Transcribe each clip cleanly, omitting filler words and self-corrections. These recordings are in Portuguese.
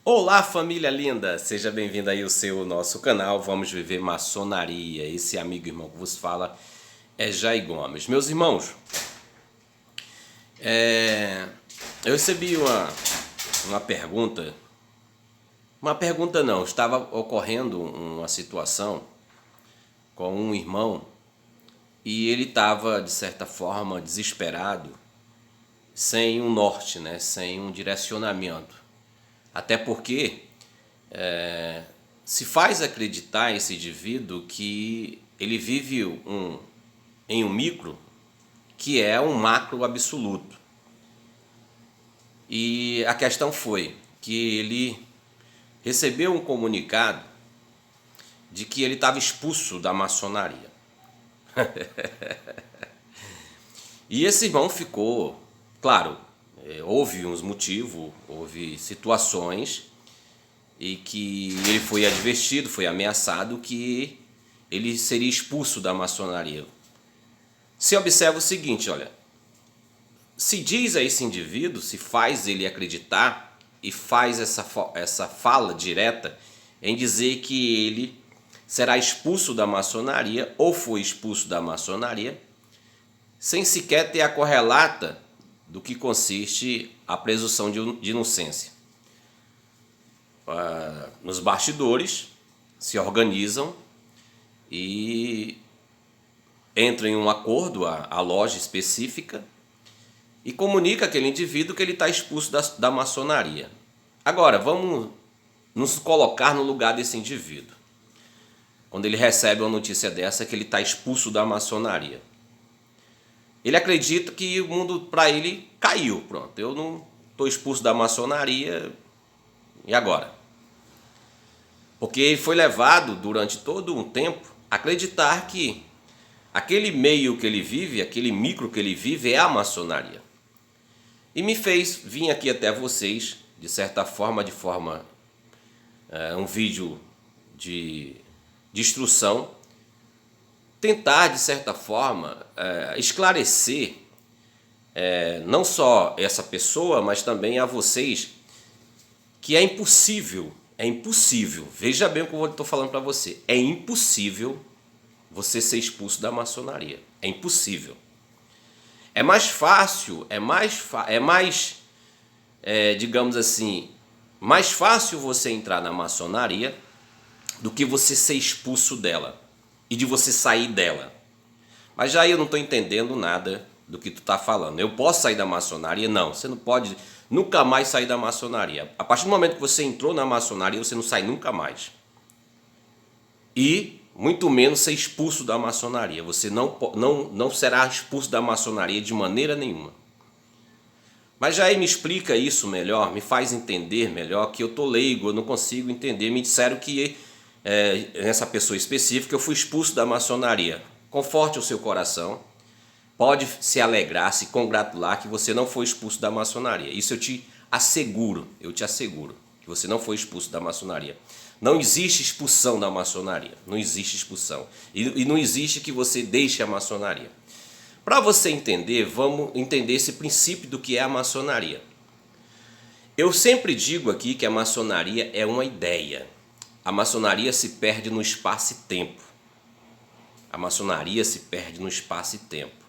Olá, família linda! Seja bem-vindo aí ao nosso canal. Vamos viver maçonaria. Esse amigo irmão que vos fala é Jair Gomes. Meus irmãos, eu recebi uma pergunta. Uma pergunta não, estava ocorrendo uma situação com um irmão e ele estava, de certa forma, desesperado, sem um norte, né? Sem um direcionamento. Até porque se faz acreditar esse indivíduo que ele vive em um micro que é um macro absoluto. E a questão foi que ele recebeu um comunicado de que ele estava expulso da maçonaria. E esse irmão ficou, claro, houve uns motivos, houve situações e que ele foi advertido, foi ameaçado que ele seria expulso da maçonaria. Se observa o seguinte, olha, se diz a esse indivíduo, se faz ele acreditar e faz essa fala direta em dizer que ele será expulso da maçonaria ou foi expulso da maçonaria, sem sequer ter a correlata do que consiste a presunção de inocência. Nos bastidores se organizam e entram em um acordo, a loja específica, e comunica aquele indivíduo que ele está expulso da maçonaria. Agora, vamos nos colocar no lugar desse indivíduo. Quando ele recebe uma notícia dessa, que ele está expulso da maçonaria. Ele acredita que o mundo para ele caiu, pronto. Eu não estou expulso da maçonaria, e agora? Porque ele foi levado durante todo um tempo a acreditar que aquele meio que ele vive, aquele micro que ele vive é a maçonaria. E me fez vir aqui até vocês, de certa forma, um vídeo de instrução, tentar, de certa forma, esclarecer não só essa pessoa, mas também a vocês, que é impossível, veja bem o que eu estou falando para você, é impossível você ser expulso da maçonaria, é impossível. É mais fácil, digamos assim, mais fácil você entrar na maçonaria do que você ser expulso dela e de você sair dela. Mas já eu não estou entendendo nada do que tu está falando. Eu posso sair da maçonaria? Não, você não pode nunca mais sair da maçonaria. A partir do momento que você entrou na maçonaria, você não sai nunca mais. E muito menos ser expulso da maçonaria. Você não será expulso da maçonaria de maneira nenhuma. Mas já aí me explica isso melhor, me faz entender melhor, que eu estou leigo, eu não consigo entender. Me disseram que nessa pessoa específica eu fui expulso da maçonaria. Conforte o seu coração, pode se alegrar, se congratular que você não foi expulso da maçonaria. Isso eu te asseguro, que você não foi expulso da maçonaria. Não existe expulsão da maçonaria, não existe expulsão. E não existe que você deixe a maçonaria. Para você entender, vamos entender esse princípio do que é a maçonaria. Eu sempre digo aqui que a maçonaria é uma ideia. A maçonaria se perde no espaço e tempo. A maçonaria se perde no espaço e tempo.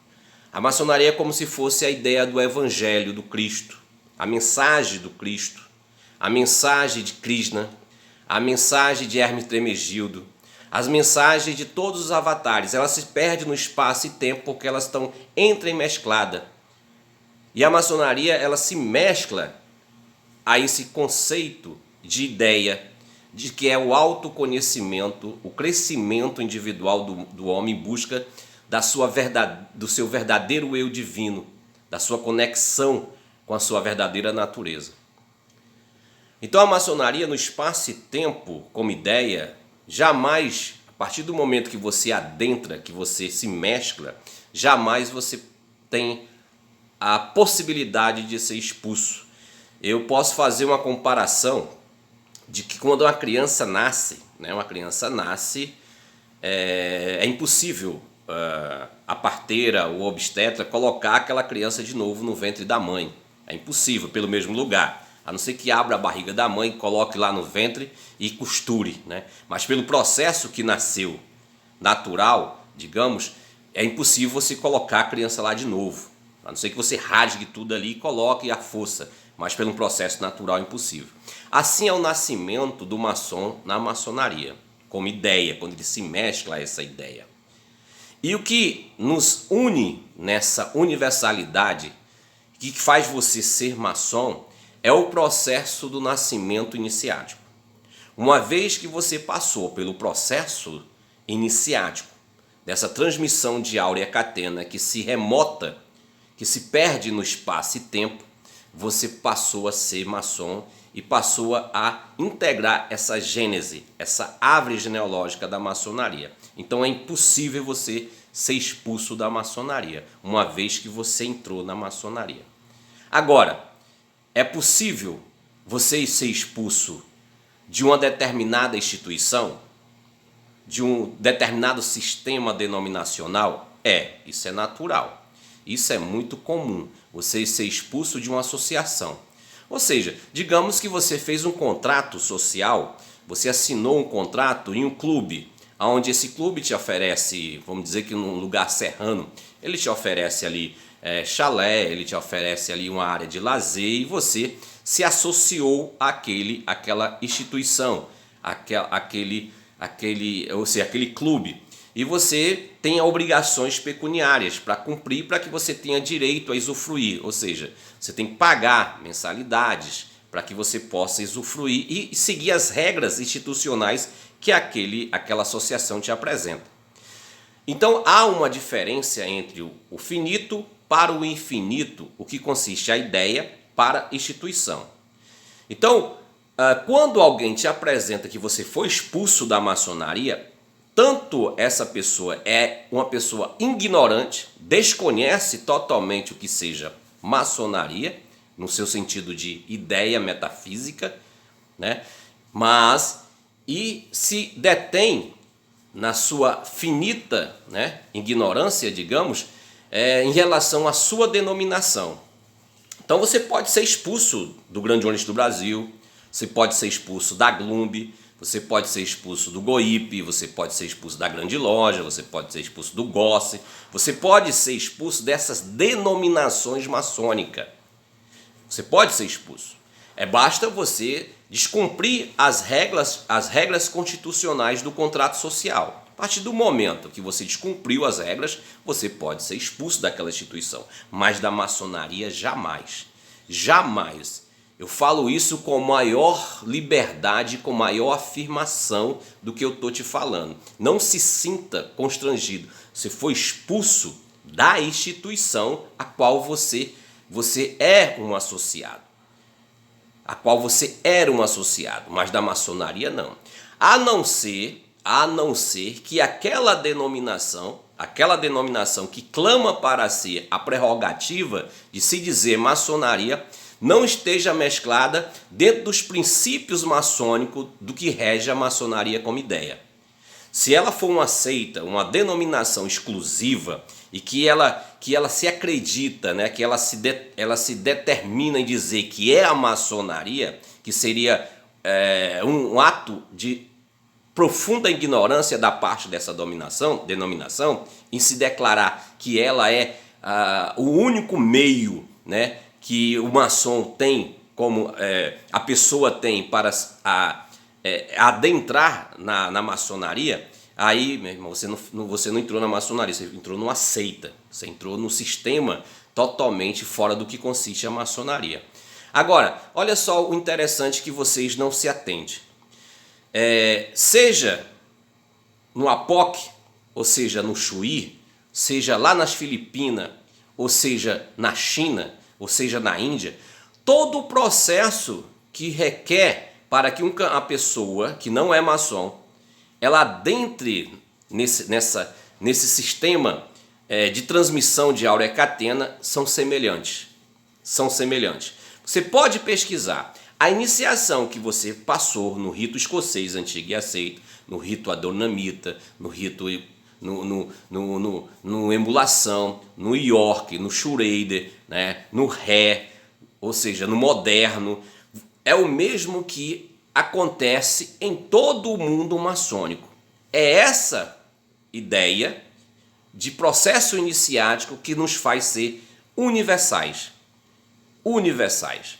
A maçonaria é como se fosse a ideia do evangelho do Cristo, a mensagem do Cristo, a mensagem de Krishna, a mensagem de Hermes Trismegisto, as mensagens de todos os avatares. Elas se perdem no espaço e tempo porque elas estão entremescladas. E a maçonaria, ela se mescla a esse conceito de ideia de que é o autoconhecimento, o crescimento individual do homem em busca do seu verdadeiro eu divino, da sua conexão com a sua verdadeira natureza. Então a maçonaria no espaço e tempo, como ideia, jamais, a partir do momento que você adentra, que você se mescla, jamais você tem a possibilidade de ser expulso. Eu posso fazer uma comparação de que quando uma criança nasce, é impossível a parteira ou obstetra colocar aquela criança de novo no ventre da mãe. É impossível, pelo mesmo lugar. A não ser que abra a barriga da mãe, coloque lá no ventre e costure, né? Mas pelo processo que nasceu natural, digamos, é impossível você colocar a criança lá de novo. A não ser que você rasgue tudo ali e coloque à força, mas pelo processo natural é impossível. Assim é o nascimento do maçom na maçonaria, como ideia, quando ele se mescla a essa ideia. E o que nos une nessa universalidade, que faz você ser maçom, é o processo do nascimento iniciático. Uma vez que você passou pelo processo iniciático, dessa transmissão de áurea catena que se remota, que se perde no espaço e tempo, você passou a ser maçom e passou a integrar essa gênese, essa árvore genealógica da maçonaria. Então é impossível você ser expulso da maçonaria, uma vez que você entrou na maçonaria. Agora, é possível você ser expulso de uma determinada instituição, de um determinado sistema denominacional? Isso é natural. Isso é muito comum, você ser expulso de uma associação. Ou seja, digamos que você fez um contrato social, você assinou um contrato em um clube, onde esse clube te oferece, vamos dizer que num lugar serrano, ele te oferece ali chalé, ele te oferece ali uma área de lazer e você se associou àquela instituição, aquele clube. E você tem obrigações pecuniárias para cumprir, para que você tenha direito a usufruir. Ou seja, você tem que pagar mensalidades para que você possa usufruir e seguir as regras institucionais que aquela associação te apresenta. Então há uma diferença entre o finito para o infinito, o que consiste a ideia para a instituição. Então, quando alguém te apresenta que você foi expulso da maçonaria, tanto essa pessoa é uma pessoa ignorante, desconhece totalmente o que seja maçonaria, no seu sentido de ideia metafísica, né? E se detém na sua finita, né, ignorância, digamos, em relação à sua denominação. Então você pode ser expulso do Grande Oriente do Brasil, você pode ser expulso da Glumb, você pode ser expulso do GOIP, você pode ser expulso da Grande Loja, você pode ser expulso do GOSSE, você pode ser expulso dessas denominações maçônicas. Você pode ser expulso. Basta você descumprir as regras constitucionais do contrato social. A partir do momento que você descumpriu as regras, você pode ser expulso daquela instituição. Mas da maçonaria, jamais. Jamais. Eu falo isso com maior liberdade, com maior afirmação do que eu estou te falando. Não se sinta constrangido. Você foi expulso da instituição a qual você é um associado. A qual você era um associado, mas da maçonaria não. A não ser que aquela denominação que clama para si a prerrogativa de se dizer maçonaria, não esteja mesclada dentro dos princípios maçônicos do que rege a maçonaria como ideia. Se ela for uma seita, uma denominação exclusiva e que ela se acredita, né, que ela se determina em dizer que é a maçonaria, que seria um ato de profunda ignorância da parte dessa denominação, em se declarar que ela é o único meio, né, que o maçom tem, como a pessoa tem para adentrar na maçonaria, aí, meu irmão, você não entrou na maçonaria, você entrou numa seita, você entrou num sistema totalmente fora do que consiste a maçonaria. Agora, olha só o interessante que vocês não se atendem. Seja no Apoc, ou seja no Chuí, seja lá nas Filipinas, ou seja na China, ou seja na Índia, todo o processo que requer para que uma pessoa que não é maçom, ela adentre nesse sistema de transmissão de áurea catena são semelhantes. Você pode pesquisar. A iniciação que você passou no rito escocês antigo e aceito, no rito adornamita, no rito no emulação, no York, no Schrader, né, no Ré, ou seja, no moderno, é o mesmo que acontece em todo o mundo maçônico. É essa ideia de processo iniciático que nos faz ser universais. Universais.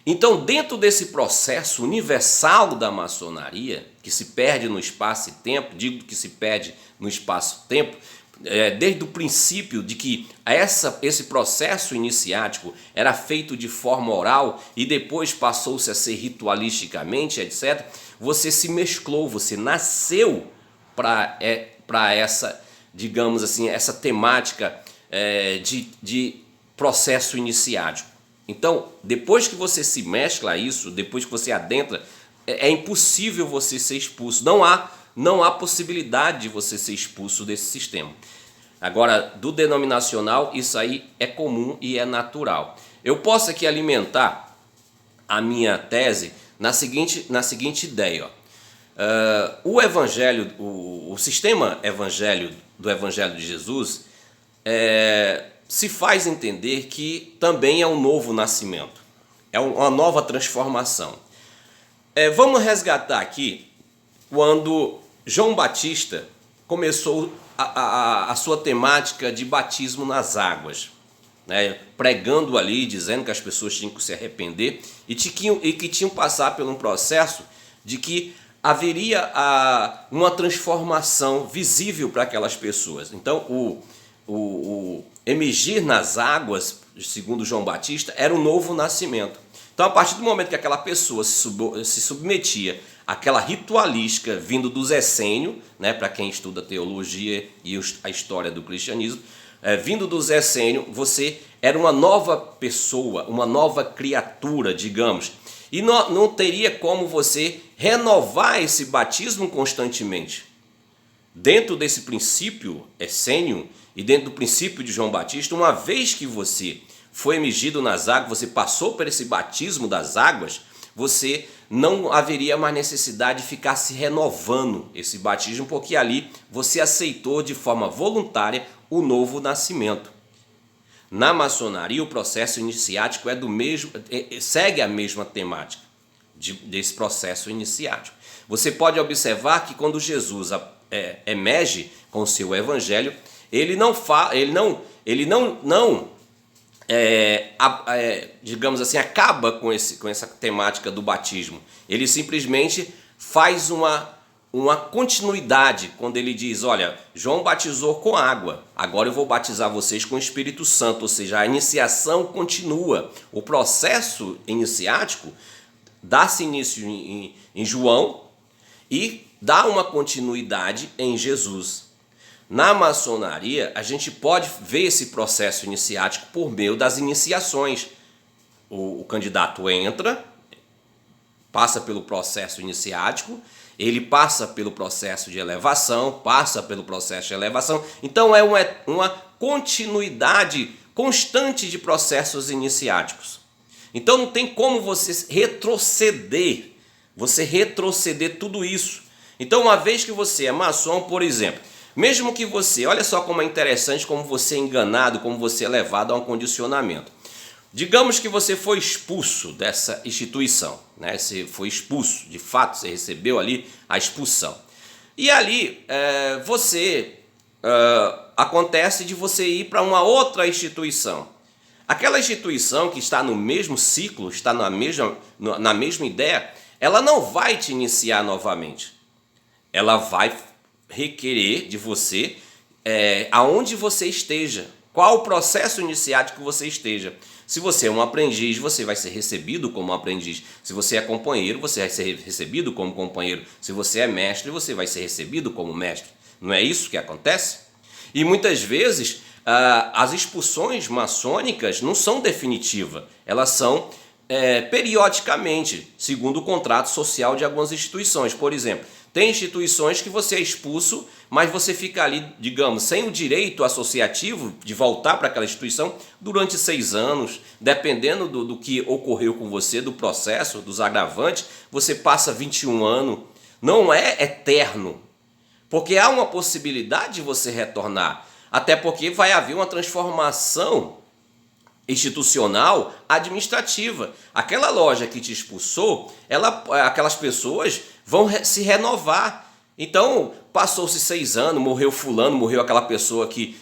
Então, dentro desse processo universal da maçonaria, que se perde no espaço e tempo, digo que se perde no espaço e tempo, desde o princípio de que esse processo iniciático era feito de forma oral e depois passou-se a ser ritualisticamente, etc., você se mesclou, você nasceu para essa, digamos assim, essa temática de processo iniciático. Então, depois que você se mescla a isso, depois que você adentra, é impossível você ser expulso. Não há possibilidade de você ser expulso desse sistema. Agora, do denominacional, isso aí é comum e é natural. Eu posso aqui alimentar a minha tese na seguinte ideia. O evangelho, o sistema do evangelho de Jesus se faz entender que também é um novo nascimento, é uma nova transformação. Vamos resgatar aqui quando João Batista começou a sua temática de batismo nas águas, né? Pregando ali, dizendo que as pessoas tinham que se arrepender e que tinham que passar por um processo de que haveria uma transformação visível para aquelas pessoas. Então, o emergir nas águas, segundo João Batista, era um novo nascimento. Então, a partir do momento que aquela pessoa se submetia àquela ritualística vindo dos essênios, né, para quem estuda teologia e a história do cristianismo, vindo dos essênios, você era uma nova pessoa, uma nova criatura, digamos. E não teria como você renovar esse batismo constantemente. Dentro desse princípio essênio e dentro do princípio de João Batista, uma vez que você foi emergido nas águas, você passou por esse batismo das águas, você não haveria mais necessidade de ficar se renovando esse batismo, porque ali você aceitou de forma voluntária o novo nascimento. Na maçonaria, o processo iniciático segue a mesma temática desse processo iniciático. Você pode observar que quando Jesus emerge com o seu evangelho, ele não digamos assim, acaba com essa temática do batismo. Ele simplesmente faz uma continuidade quando ele diz: olha, João batizou com água, agora eu vou batizar vocês com o Espírito Santo. Ou seja, a iniciação continua. O processo iniciático dá-se início em João e dá uma continuidade em Jesus. Na maçonaria, a gente pode ver esse processo iniciático por meio das iniciações. O candidato entra, passa pelo processo iniciático, ele passa pelo processo de elevação, passa pelo processo de elevação. Então é uma continuidade constante de processos iniciáticos. Então não tem como você retroceder tudo isso. Então, uma vez que você é maçom, por exemplo, mesmo que você, olha só como é interessante, como você é enganado, como você é levado a um condicionamento. Digamos que você foi expulso dessa instituição, né? Você foi expulso, de fato, você recebeu ali a expulsão. E ali acontece de você ir para uma outra instituição. Aquela instituição que está no mesmo ciclo, está na mesma ideia, ela não vai te iniciar novamente. Ela vai requerer de você aonde você esteja, qual o processo iniciático que você esteja. Se você é um aprendiz, você vai ser recebido como aprendiz. Se você é companheiro, você vai ser recebido como companheiro. Se você é mestre, você vai ser recebido como mestre. Não é isso que acontece? E muitas vezes as expulsões maçônicas não são definitivas, elas são periodicamente, segundo o contrato social de algumas instituições. Por exemplo, tem instituições que você é expulso, mas você fica ali, digamos, sem o direito associativo de voltar para aquela instituição durante 6 anos, dependendo do que ocorreu com você, do processo, dos agravantes, você passa 21 anos. Não é eterno, porque há uma possibilidade de você retornar, até porque vai haver uma transformação institucional administrativa. Aquela loja que te expulsou, aquelas pessoas vão se renovar. Então, passou-se 6 anos, morreu fulano, morreu aquela pessoa que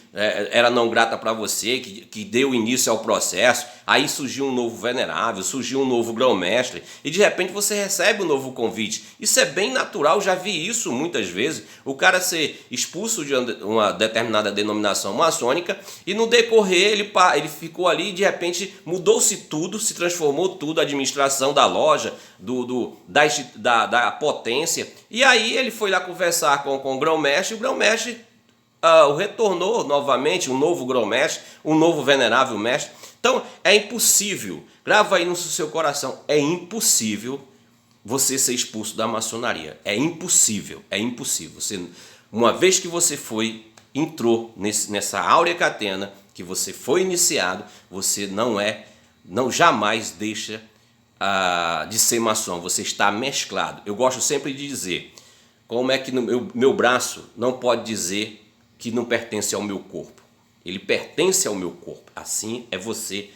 era não grata para você, que deu início ao processo, aí surgiu um novo venerável, surgiu um novo grão-mestre, e de repente você recebe um novo convite. Isso é bem natural, já vi isso muitas vezes, o cara ser expulso de uma determinada denominação maçônica, e no decorrer ele ficou ali e de repente mudou-se tudo, se transformou tudo, a administração da loja, da potência, e aí ele foi lá conversar com o grão-mestre, e o grão-mestre o retornou novamente, um novo grão-mestre, um novo venerável mestre. Então é impossível, grava aí no seu coração, é impossível você ser expulso da maçonaria. É impossível, é impossível. Uma vez que você entrou nessa áurea catena, que você foi iniciado, você não jamais deixa de ser maçom, você está mesclado. Eu gosto sempre de dizer, como é que meu braço não pode dizer que não pertence ao meu corpo? Ele pertence ao meu corpo. Assim é você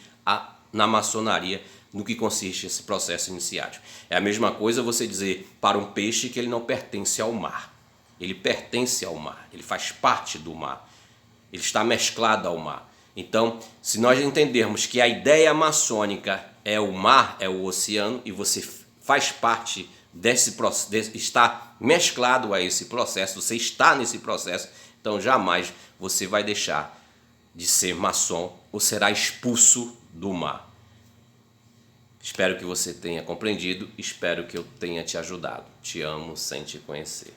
na maçonaria, no que consiste esse processo iniciático. É a mesma coisa você dizer para um peixe que ele não pertence ao mar. Ele pertence ao mar, ele faz parte do mar, ele está mesclado ao mar. Então, se nós entendermos que a ideia maçônica é o mar, é o oceano, e você faz parte está mesclado a esse processo, você está nesse processo, então jamais você vai deixar de ser maçom ou será expulso do mar. Espero que você tenha compreendido, espero que eu tenha te ajudado. Te amo sem te conhecer.